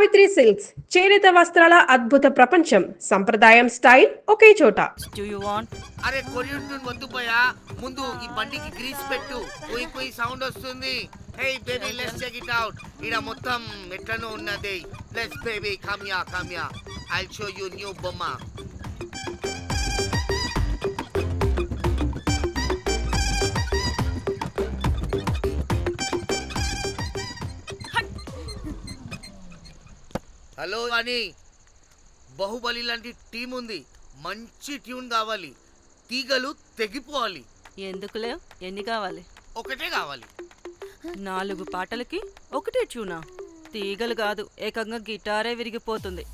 Savitri silks చేనేత వస్త్రాల అద్భుత ప్రపంచం. సంప్రదాయం స్టైల్ ఒకే చోట. Do you want? అరే కొరియన్ టూన్ వద్దు పోయా, ముందు ఈ బండికి గ్రీస్ పెట్టు. కుయ్ కుయ్ సౌండ్ వస్తుంది. Hey baby let's check it out. ఇడ మొత్తం ఎట్లనో ఉన్నది. Let's baby come yeah I'll show you new బొమ్మ. హలో అని బాహుబలి లాంటి టీం ఉంది. మంచి ట్యూన్ కావాలి, తీగలు తెగిపోవాలి. ఎందుకులే, ఎన్ని కావాలి? ఒకటే కావాలి. 4 పాటలకి ఒకటే ట్యూనా? తీగలు కాదు, ఏకంగా గిటారే విరిగిపోతుంది.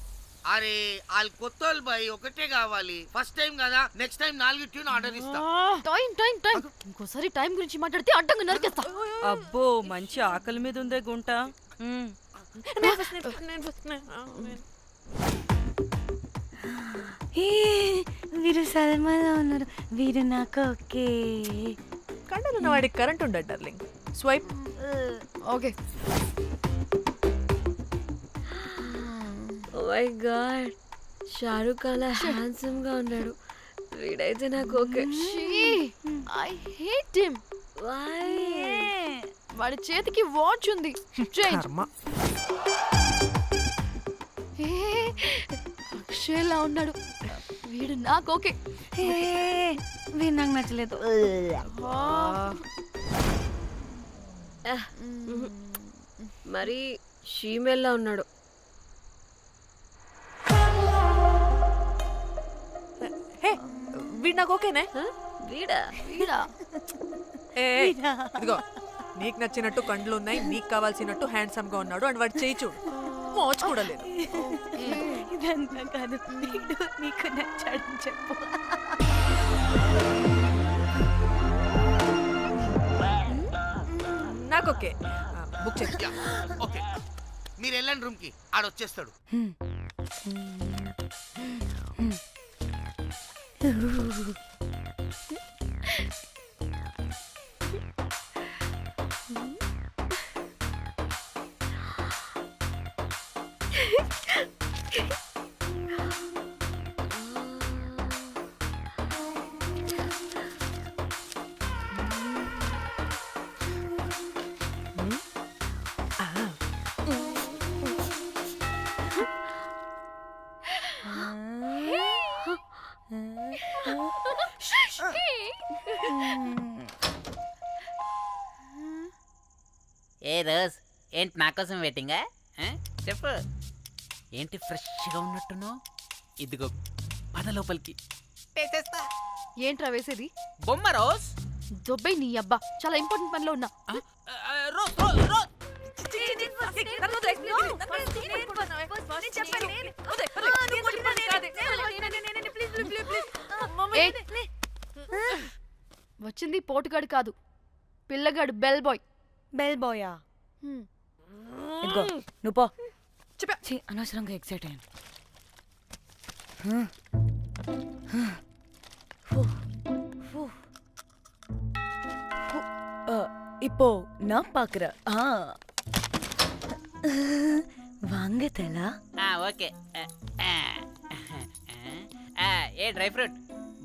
అరే వాళ్ళు కొత్త వాళ్ళు బాయ్, ఒకటే కావాలి. ఫస్ట్ టైం కదా, నెక్స్ట్ టైం 4 ట్యూన్ ఆర్డర్ ఇస్తా. టైం ఇంకోసారి టైం గురించి మాట్లాడితే అడ్డంగా నరికేస్తా. అబ్బో, మంచి ఆకలి మీద ఉందే గుంట. వీరు సల్మాలో ఉన్నారు. వీరు నాకు ఓకే. కండలున్న వాడికి కరెంట్ ఉండదు darling. Swipe. Okay. Oh my god, Shahrukh అలా హ్యాండ్సమ్ గా ఉన్నాడు. వీడైతే నాకు okay. I hate him. Why? వాడి చేతికి వాచ్ ఉంది. చేంజ్. అక్షయ్లా ఉన్నాడు. వీడు నాకు ఓకే. వీడు నాకు నచ్చలేదు. మరి షీమేల్లా ఉన్నాడు. హే వీడు నాకు ఓకేనే. వీడా? ఇదిగో, నీకు నచ్చినట్టు కండ్లు ఉన్నాయి, నీకు కావాల్సినట్టు హ్యాండ్సమ్ గా ఉన్నాడు. అండ్ వాడు చేయి చూడు, మోచు కూడా లేదు. ఇదంతా కాదు, వీడు నీకు నచ్చాడని చెప్పు. నాకు ఓకే. బుక్ చేసి ఓకే, మీరు వెళ్ళండి రూమ్ కి, ఆడొచ్చేస్తాడు. ఏ రోజ్, ఏంటి నా కోసం వెయిటింగా? చెప్పు, ఏంటి ఫ్రెష్గా ఉన్నట్టున్నావు? ఇదిగో పద లోపలికి. ఏంట్రా వేసేది? బొమ్మ రోజ్. దొబ్బై నీ అబ్బా, చాలా ఇంపార్టెంట్ పనిలో ఉన్నా. Rose Rose rose. వచ్చింది పోటుగాడు కాదు, పిల్లగాడు. Bell boy. బెల్ బాయా? ఇదిగో నువ్వు పో. అనవసరంగా ఎక్సైట్ అయ్యాను. இப்போ நான் பாக்குறேன். வாங்கதலா? ఓకే. ఏ డ్రై ఫ్రూట్,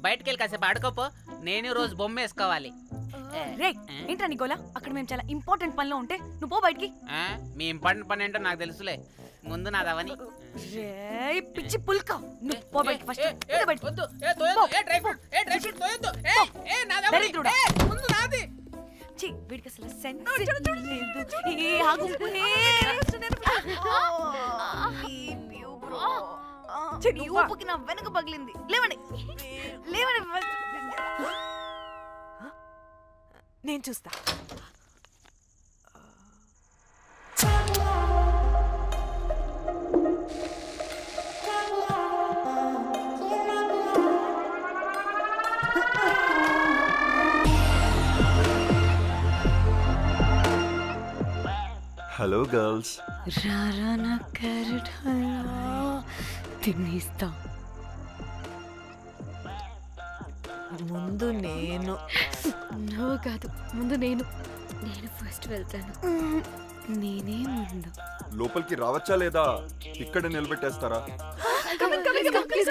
బయటకు వెళ్ళి కాసేపు ఆడుకోపో. నేను రోజు బొమ్మ వేసుకోవాలి. రే ఏంట్రా నికోలా, అక్కడ మేము చాలా ఇంపార్టెంట్ పనిలో ఉంటే నువ్వు పో బయటికి. మీ ఇంపార్టెంట్ పని ఏంటో నాకు తెలుసులే, ముందు నాదవని. రే పిచ్చి పుల్క, నువ్వు పో బయటికి ఫస్ట్. వీడికి అసలు సెన్స్ లేదు. ఆగు. నీ ఊపుకి నా వెనక పగిలింది. లేవండి లేవండి. నేను చూస్తా. Hello girls. రారా నా క్యారెట్ హల్వా తినేస్తా. ముందు నేను. నువ్వు కాదు, ముందు నేను. నేను ఫస్ట్ వెళ్తాను. నేనే ముందు. లోపలికి రావచ్చా లేదా ఇక్కడ నిలబెట్టేస్తారా? Please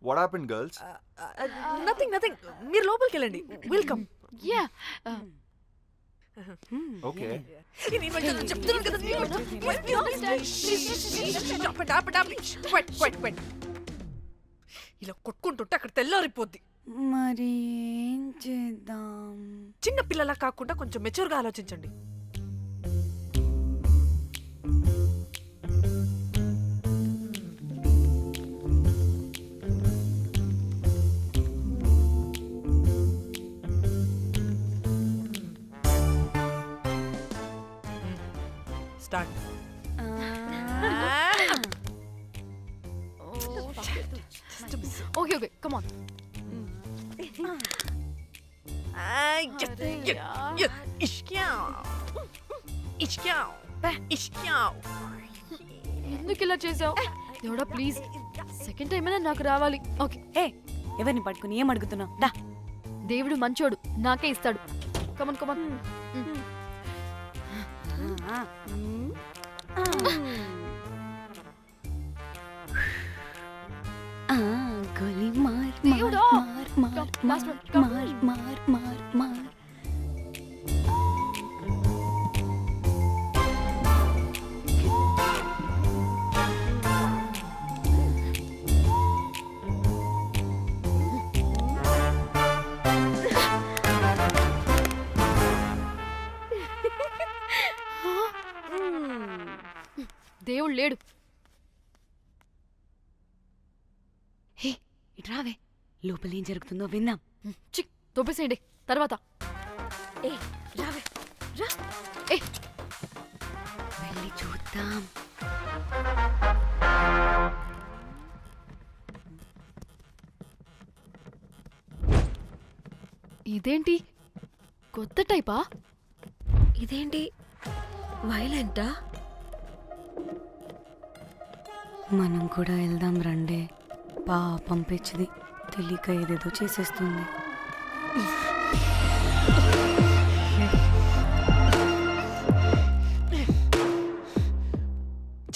what happened girls? Nothing nothing, మీరు లోపలికి వెళ్ళండి. వెల్కమ్. Yeah okay. చెప్తున్నాను కదా. ఇలా కొట్టుకుంటుంటే అక్కడ తెల్లారిపోద్ది. మరి ఏం చేద్దాం? చిన్న పిల్లలా కాకుండా కొంచెం మెచ్యూర్గా ఆలోచించండి. Start. Okay okay come on. ఎందుకు ఇలా చేసావు దేవుడా? ప్లీజ్ సెకండ్ టైం అయినా నాకు రావాలి. ఓకే. ఎవరిని పట్టుకుని ఏం అడుగుతున్నావు? దా. దేవుడు మంచోడు, నాకే ఇస్తాడు. Come on come on. గోలీ మార్ దేవుడా! మార్ Last one, come. మార్ మార్ మార్ మార్. దేవుడు లేడు. హే ఇట్రావే, లోపల ఏం జరుగుతుందో విందాం. చిక్ తోపేసేయండి తర్వాత. ఏ రావే రా. ఏ వెళ్ళి చూద్దాం. ఇదేంటి కొత్త టైపా? ఇదేంటి వైలెంటా? మనం కూడా వెళ్దాం రండే. పాపం పిచ్చిది, తెలియక ఏదేదో చేసేస్తుంది.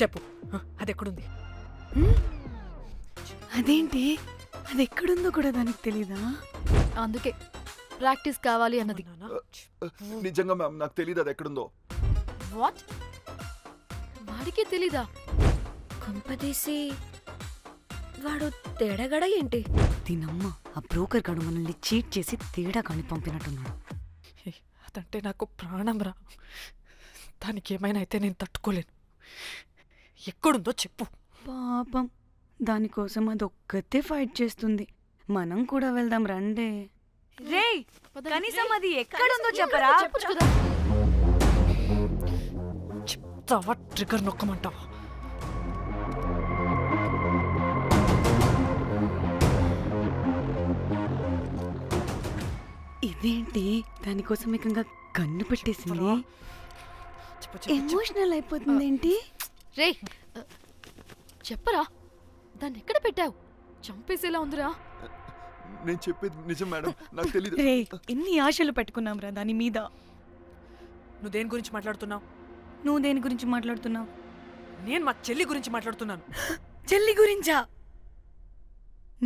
చెప్పు, అది ఎక్కడుంది? అదేంటి, అది ఎక్కడుందో కూడా దానికి తెలీదా? అందుకే ప్రాక్టీస్ కావాలి అన్నది. నిజంగా మ్యామ్ నాకు తెలియదు అది ఎక్కడుందో. వాట్? వాడికి తెలీదా? కొంపదీసి వాడు తేడాగడ ఏంటి? దీనమ్మ, ఆ బ్రోకర్ గాడు మనల్ని చీట్ చేసి తేడా కాని పంపినట్టున్నాడు. అదంటే నాకు ప్రాణం రా. దానికి ఏమైనా అయితే నేను తట్టుకోలేను. ఎక్కడుందో చెప్పు. పాపం, దానికోసం అది ఒక్కతే ఫైట్ చేస్తుంది. మనం కూడా వెళ్దాం రండే. రేయ్, కనీసం అది ఎక్కడుందో చెప్పరా? చెప్పొచ్చు కదా. చెప్తావా? ట్రిగర్ నొక్కమంటావా? ఇదేంటి, దానికోసం ఏకంగా కన్ను పెట్టేసింది. చెప్పు ఎమోషనల్ అయిపోతుంది ఏంటి? రే చెప్పరా, దాన్ని ఎక్కడ పెట్టావు? చంపేసేలా ఉందిరా. నేను చెప్పేది నిజం మేడం, నాకు తెలియదు. రే, ఎన్ని ఆశలు పెట్టుకున్నాం రా దాని మీద. నువ్వు దేని గురించి మాట్లాడుతున్నావు? నువ్వు దేని గురించి మాట్లాడుతున్నావు? నేను మా చెల్లి గురించి మాట్లాడుతున్నాను. చెల్లి గురించా?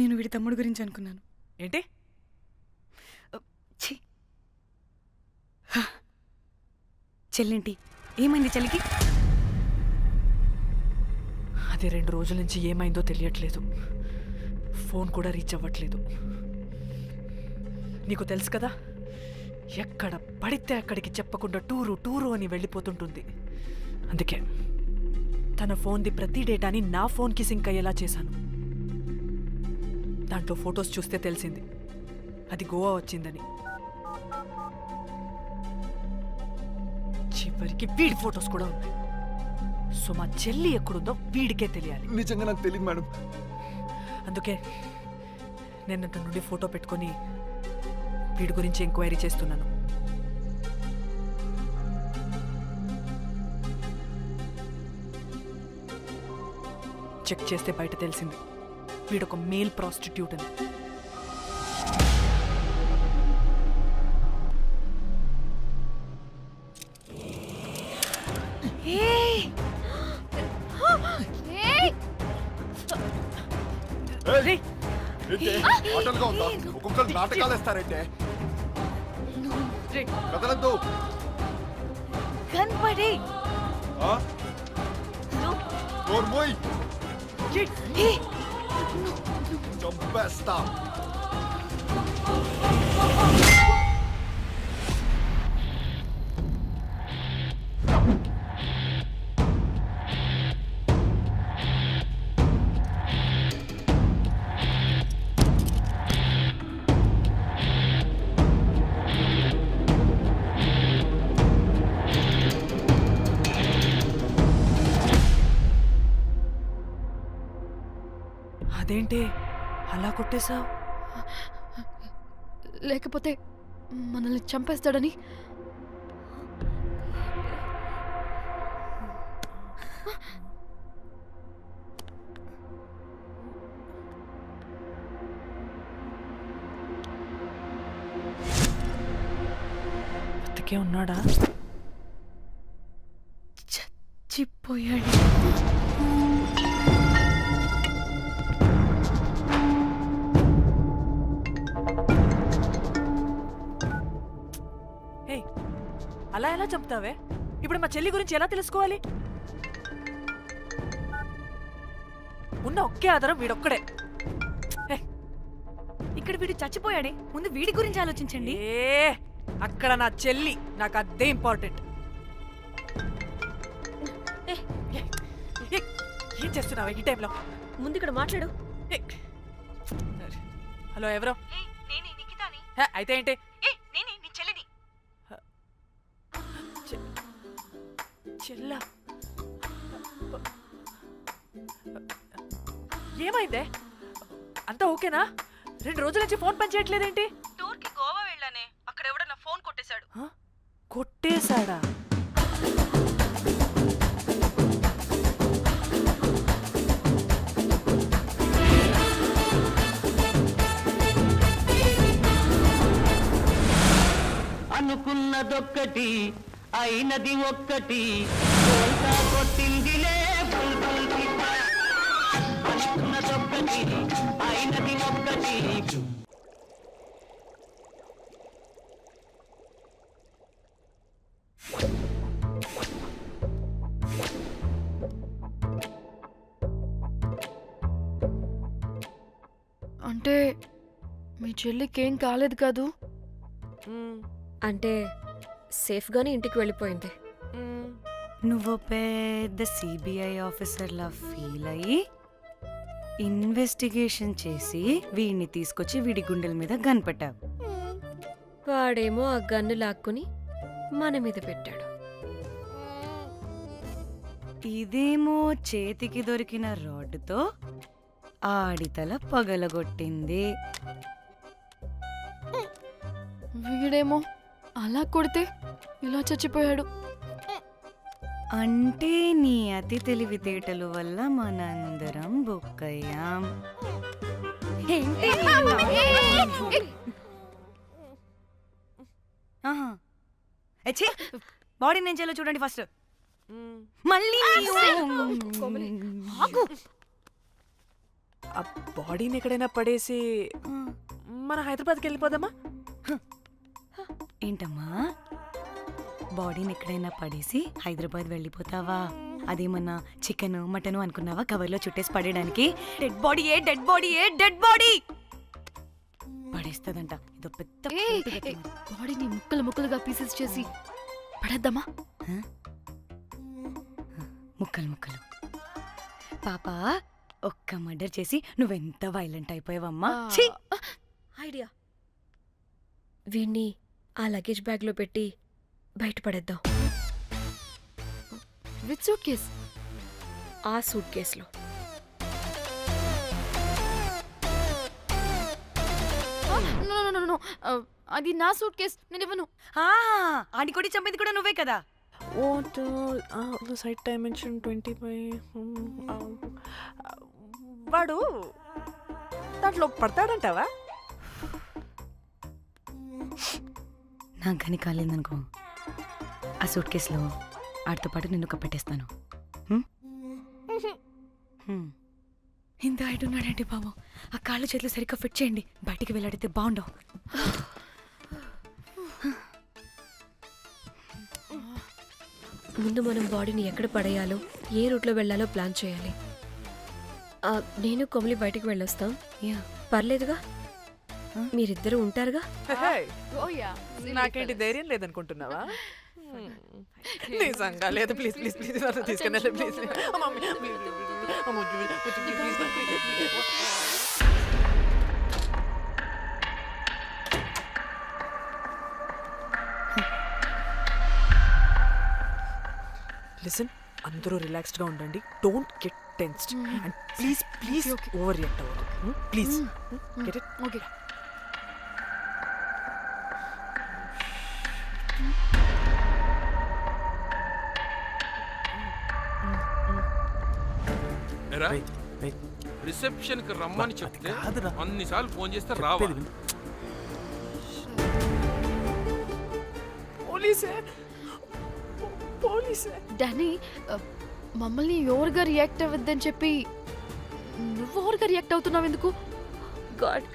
నేను వీడి తమ్ముడు గురించి అనుకున్నాను. ఏంటి? ఛీ. చెల్లేంటి, ఏమైంది చెల్లికి? అది 2 రోజుల నుంచి ఏమైందో తెలియట్లేదు. ఫోన్ కూడా రీచ్ అవ్వట్లేదు. నీకు తెలుసు కదా, ఎక్కడ పడితే అక్కడికి చెప్పకుండా టూరు టూరు అని వెళ్ళిపోతుంటుంది. అందుకే తన ఫోన్ది ప్రతి డేటాని నా ఫోన్కి సింక్ అయ్యేలా చేశాను. దాంట్లో ఫొటోస్ చూస్తే తెలిసింది అది గోవా వచ్చిందని. ఛీ, చివరికి వీడి ఫొటోస్ కూడా ఉన్నాయి. సో మా చెల్లి ఎక్కడుందో వీడికే తెలియాలి. నిజంగా నాకు తెలియదు మేడం. అందుకే నేను అతని నుండి ఫోటో పెట్టుకొని వీడి గురించి ఎంక్వైరీ చేస్తున్నాను. చెక్ చేస్తే బయట తెలిసింది వీడొక మేల్ ప్రాస్టిట్యూట్ అని. రేయ్, ఆటలుగా ఉందా? ఒక్కొక్కరు నాటకాలు వేస్తారంటే రేయ్, కదలద్దు. కనపడే నోర్మోయ్ రేయ్, చంపేస్తా. అదేంటి అలా కొట్టేశావు? లేకపోతే మనల్ని చంపేస్తాడని. బతికే ఉన్నాడా? చచ్చిపోయాడు. ఏయ్, అలా ఎలా చంపుతావే? ఇప్పుడు మా చెల్లి గురించి ఎలా తెలుసుకోవాలి? ఉన్న ఒకే ఆధారం వీడొక్కడే. ఏయ్, ఇక్కడ వీడు చచ్చిపోయాడే, ముందు వీడి గురించి ఆలోచించండి. అక్కడ నా చెల్లి, నాకు అదే ఇంపార్టెంట్. ఏం చేస్తున్నావు ఈ టైంలో? ముందు ఇక్కడ మాట్లాడు. హలో, ఎవరో? హే, అయితే ఏంటి? చెల్లా, ఏమైందే? అంతా ఓకేనా? 2 రోజుల నుంచి ఫోన్ పని చేయట్లేదేంటి? టూర్కి గోవా వెళ్ళానే, అక్కడ ఎవడో నా ఫోన్ కొట్టేశాడు. కొట్టేశాడా? అనుకున్నదొక్కటి అయినది ఒక్కటి కొట్టిందిలే బుల్బుల్ పిట్ట. అనుకున్నదొక్కటి అయినది ఒక్కటి. అంటే మీ చెల్లికేం కాలేదు కాదు? అంటే సేఫ్గానే ఇంటికి వెళ్ళిపోయింది. నువ్వు పెద్ద సిబిఐ ఆఫీసర్లా ఫీల్ అయ్యి ఇన్వెస్టిగేషన్ చేసి వీడిని తీసుకొచ్చి వీడి గుండెల మీద గన్ పెట్టావు. వాడేమో ఆ గన్ను లాక్కుని మన మీద పెట్టాడు. ఇదేమో చేతికి దొరికిన రాడ్డుతో ఆడితల పగలగొట్టింది. వీడేమో అలా కొడితే ఇలా చచ్చిపోయాడు. అంటే నీ అతి తెలివితేటల వల్ల మనందరం బుక్కయ్యాం. బాడీ నేను చేయాలో చూడండి ఫస్ట్. మళ్ళీ ఆ బాడీని ఎక్కడైనా పడేసి మన హైదరాబాద్కి వెళ్ళిపోదామా? ఏంటమ్మా, బాడీని ఎక్కడైనా పడేసి హైదరాబాద్ వెళ్ళిపోతావా? అదేమన్నా చికెన్ మటన్ అనుకున్నావా కవర్లో చుట్టేసి పడేయడానికి? డెడ్ బాడీ ఏ డెడ్ బాడీ ఏ డెడ్ బాడీ పడేస్తుందంట. ఇదో పెద్ద బాడీని ముక్కలు ముక్కలుగా పీసెస్ చేసి పడేద్దామా? ముక్కలు ముక్కలు. పాప, ఒక్క మర్డర్ చేసి నువ్వెంత వైలెంట్ అయిపోయావమ్మా. ఐడియా, వీణ్ణి ఆ లగేజ్ బ్యాగ్లో పెట్టి బయటపడేద్దాం. With suitcase. ఆ సూట్ కేసులో. నో నో నో నో, అది నా సూట్ కేస్, నేను ఇవ్వను. ఆడి కొట్టి చంపేది కూడా నువ్వే కదా. What site dimension 25. వాడు దాంట్లో పడతాడంటావా? నాకు కానీ కాలేదనుకో, ఆ సూట్ కేసులో ఆడితో పాటు నిన్ను కప్పెట్టేస్తాను. ఇంత హైట్ ఉన్నాడండి బాబు. ఆ కాళ్ళు చేతులు సరిగ్గా ఫిట్ చేయండి, బయటికి వెళ్ళాడితే బాగుండవు. ముందు మనం బాడీని ఎక్కడ పడేయాలో, ఏ రూట్లో వెళ్ళాలో ప్లాన్ చేయాలి. నేను కొమలి బయటికి వెళ్ళొస్తాం. పర్లేదుగా, మీరిద్దరూ ఉంటారుగా. Oh yeah. నాకేంటి ధైర్యం లేదనుకుంటున్నావా? నిజంగా లేదు. ప్లీజ్ ప్లీజ్ ప్లీజ్ తీసుకెళ్ళండి ప్లీజ్. లిసన్, అందరూ రిలాక్స్డ్ గా ఉండండి. Don't get tensed and please please overreact అవ్వదు. Please get it. Okay. Reception కి రమ్మని చెప్తే అన్నిసార్లు ఫోన్ చేస్తే రావాలి. పోలీసే పోలీసే. డానీ, మమ్మల్ని ఓవర్గా రియాక్ట్ అవ్వద్దని చెప్పి నువ్వు ఓవర్గా రియాక్ట్ అవుతున్నావు ఎందుకు? గాడ్,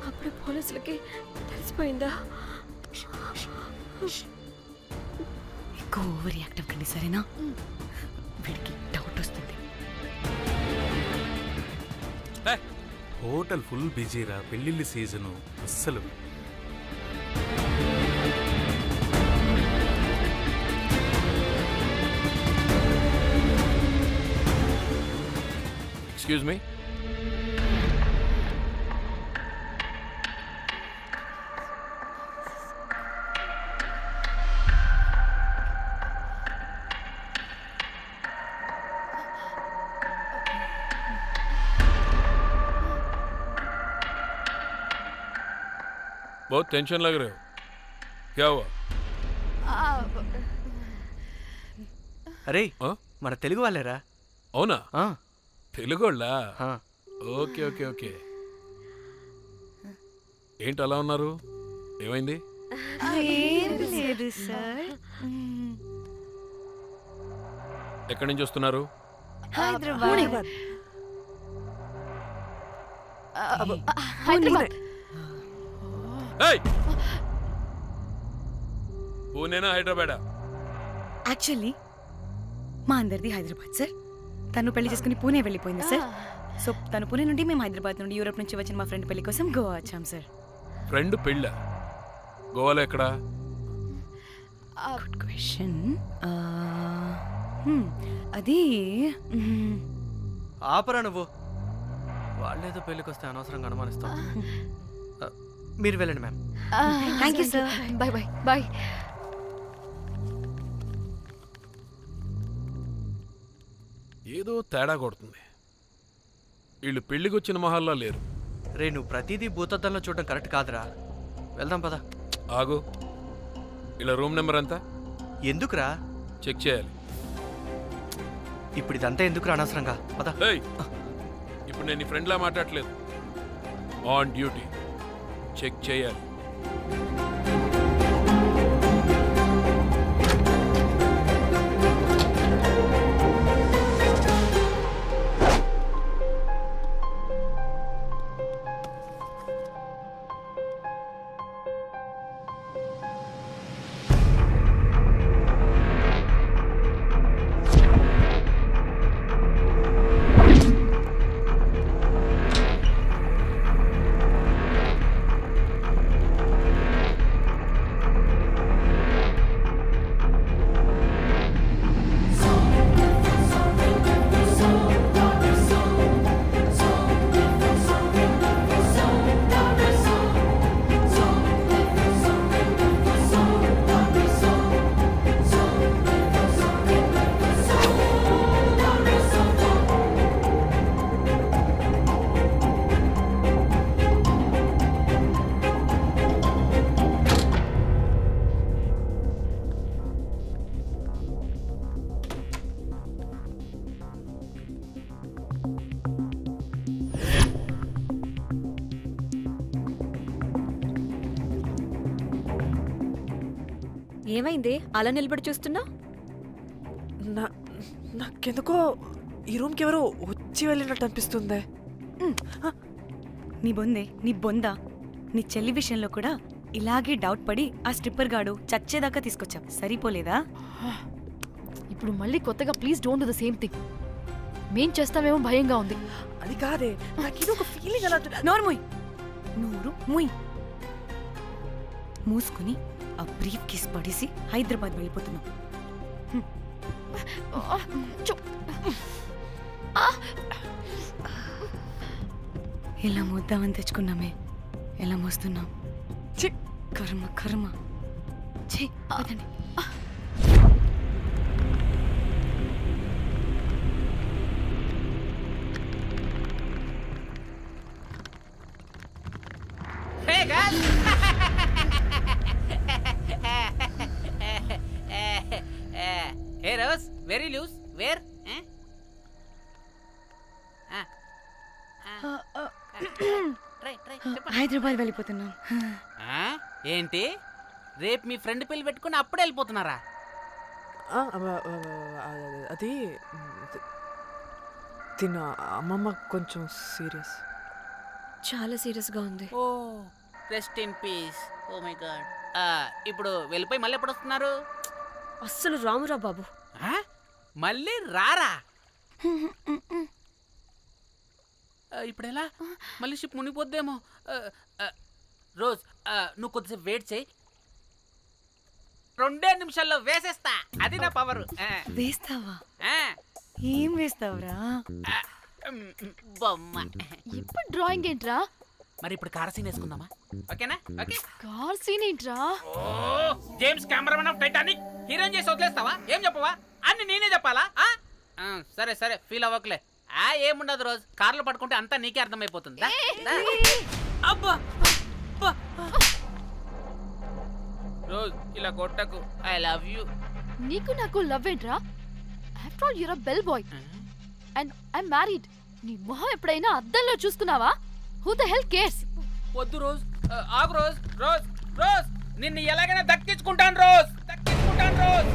అప్పుడు పోలీసులకి తెలిసిపోయిందా? ఎక్కువ ఓవర్ రియాక్ట్ అవ్వకండి సరేనా? వీడికి డౌట్ వస్తుంది. హోటల్ ఫుల్ బిజీరా, పెళ్లిళ్ళ సీజను అస్సలు. Excuse me. बहुत टेंशन लग रहे हो, क्या हुआ? అరే మన తెలుగు వాళ్ళేరా. అవునా? తెలుగోళ్ళా? Okay okay okay. ఏంటి అలా ఉన్నారు? ఏమైంది? లేదు సార్. ఎక్కడి నుంచి వస్తున్నారు? హైదరాబాద్. పూణేనా హైదరాబాదా? యాక్చువల్లీ మా అందరిది హైదరాబాద్ సార్. తను పెళ్లి చేసుకుని పూణే వెళ్ళిపోయింది సార్. సో తను పూణే నుండి, మేము హైదరాబాద్ నుండి యూరోప్ నుంచి వచ్చిన మా ఫ్రెండ్ పెళ్లి కోసం గోవా వచ్చాం సార్. ఫ్రెండ్ పెళ్ళ? గోవాలో ఎక్కడా? Good question. అది ఆపరా నువ్వు. వాళ్ళేదో పెళ్ళికి వస్తే అనవసరంగా అనుమానిస్తాం. మీరు వెళ్ళండి ma'am. Thank you sir. Bye bye bye. ఏదో తేడా కొడుతుంది. వీళ్ళు పెళ్లికి వచ్చిన మహల్లా లేరు. రే, నువ్వు ప్రతిదీ భూతద్దంలో చూడడం కరెక్ట్ కాదురా. వెళ్దాం పదా. ఆగు, ఇలా రూమ్ నెంబర్ ఎంత? ఎందుకురా? చెక్ చేయాలి. ఇప్పుడు ఇదంతా ఎందుకురా అనవసరంగా? పదా. ఇప్పుడు నేను నీ ఫ్రెండ్లా మాట్లాడలేదు, ఆన్ డ్యూటీ. చెక్ చేయాలి. ఏమైంది అలా నిలబడి చూస్తున్నా? నాకెందుకో ఈ రూమ్కి ఎవరో వచ్చి వెళ్ళినట్టు అనిపిస్తుంది. నీ బొందే, నీ బొందా, నీ చెల్లి విషయంలో కూడా ఇలాగే డౌట్ పడి ఆ స్ట్రిప్పర్ గాడు చచ్చేదాకా తీసుకొచ్చావు. సరిపోలేదా? ఇప్పుడు మళ్ళీ కొత్తగా please don't do the same thing. మేం చేస్తామేమో భయంగా ఉంది. అది కాదే, నాకు ఇది ఒక ఫీలింగ్ అలా. నోరు ముయ్, నోరు ముయ్. మూసుకుని ఆ బ్రీఫ్ కేస్ పడేసి హైదరాబాద్ వెళ్ళిపోతున్నావు. ఎలా మోద్దామని తెచ్చుకున్నామే, ఎలా మోస్తున్నాం. కర్మ కర్మ. ఛీ, పదండి. Hey Rose, very loose. Where? Try. Hyderabad వెళ్ళిపోతున్నాం. ఏంటి రేపు మీ ఫ్రెండ్ పెళ్లి పెట్టుకుని అప్పుడే వెళ్ళిపోతున్నారా? అది తిన్న అమ్మమ్మ కొంచెం సీరియస్. చాలా సీరియస్గా ఉంది. Oh rest in peace. Oh my God. ఇప్పుడు వెళ్ళిపోయి మళ్ళీ ఎప్పుడు వస్తున్నారు? అస్సలు రామురా బాబు. మళ్ళీ రారా? ఇప్పుడు ఎలా? మళ్ళీ షిప్ మునిగిపోద్దేమో. రోజ్, నువ్వు కొద్దిసేపు వెయిట్ చేయి. 2 నిమిషాల్లో వేసేస్తా. అది నా పవర్. వేస్తావా? ఏం వేస్తావురా? బొమ్మ. ఇప్పుడు డ్రాయింగ్ ఏంట్రా? మరి ఇప్పుడు కార్ సీన్ వేసుకుందామా? ఓకేనా? ఓకే. కార్ సీన్ ఏంట్రా? James cameraman of Titanic heroine చేసి వదిలేస్తావా? ఏం చెప్పవా? అన్ని నేనే చెప్పాలా? సరే సరే, ఫీల్ అవ్వకలే. ఏముండదు రోజ్, కార్లో పట్టుకుంటే అంతా నీకే అర్థమైపోతుంది. అబ్బా రోజ్, ఇలా కొట్టకు. I love you. నీకు నాకు లవ్ ఏంట్రా? After all you're a bell boy and I married. నీ మొహం ఎప్పుడైనా అద్దంలో చూసుకున్నావా? Who the hell cares? వద్దు రోజ్, ఆగు రోజ్. రోజ్ రోజ్, నిన్ను ఎలాగైనా దక్కించుకుంటాను రోజ్, దక్కించుకుంటాను రోజ్.